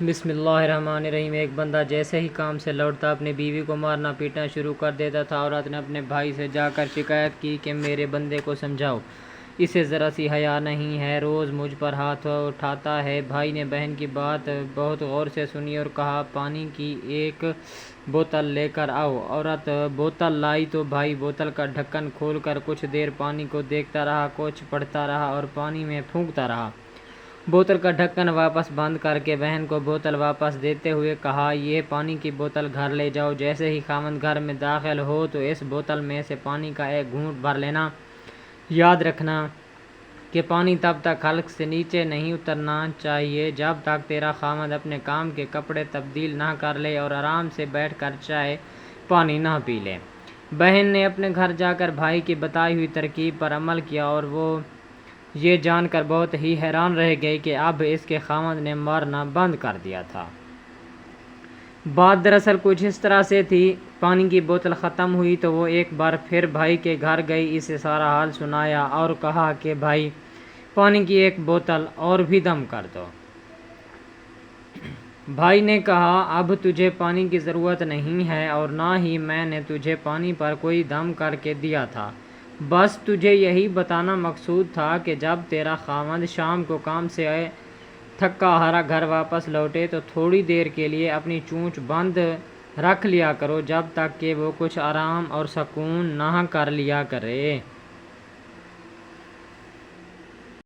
بسم اللہ الرحمن الرحیم۔ ایک بندہ جیسے ہی کام سے لوٹتا اپنی بیوی کو مارنا پیٹنا شروع کر دیتا تھا۔ عورت نے اپنے بھائی سے جا کر شکایت کی کہ میرے بندے کو سمجھاؤ، اسے ذرا سی حیا نہیں ہے، روز مجھ پر ہاتھ اٹھاتا ہے۔ بھائی نے بہن کی بات بہت غور سے سنی اور کہا پانی کی ایک بوتل لے کر آؤ۔ عورت بوتل لائی تو بھائی بوتل کا ڈھکن کھول کر کچھ دیر پانی کو دیکھتا رہا، کچھ پڑھتا رہا اور پانی میں پھونکتا رہا۔ بوتل کا ڈھکن واپس بند کر کے بہن کو بوتل واپس دیتے ہوئے کہا یہ پانی کی بوتل گھر لے جاؤ، جیسے ہی خاوند گھر میں داخل ہو تو اس بوتل میں سے پانی کا ایک گھونٹ بھر لینا۔ یاد رکھنا کہ پانی تب تک حلق سے نیچے نہیں اترنا چاہیے جب تک تیرا خاوند اپنے کام کے کپڑے تبدیل نہ کر لے اور آرام سے بیٹھ کر چائے پانی نہ پی لے۔ بہن نے اپنے گھر جا کر بھائی کی بتائی ہوئی ترکیب پر عمل کیا اور وہ یہ جان کر بہت ہی حیران رہ گئی کہ اب اس کے خاوند نے مارنا بند کر دیا تھا۔ بات دراصل کچھ اس طرح سے تھی، پانی کی بوتل ختم ہوئی تو وہ ایک بار پھر بھائی کے گھر گئی، اسے سارا حال سنایا اور کہا کہ بھائی پانی کی ایک بوتل اور بھی دم کر دو۔ بھائی نے کہا اب تجھے پانی کی ضرورت نہیں ہے اور نہ ہی میں نے تجھے پانی پر کوئی دم کر کے دیا تھا، بس تجھے یہی بتانا مقصود تھا کہ جب تیرا خاوند شام کو کام سے تھکا ہارا گھر واپس لوٹے تو تھوڑی دیر کے لیے اپنی چونچ بند رکھ لیا کرو جب تک کہ وہ کچھ آرام اور سکون نہ کر لیا کرے۔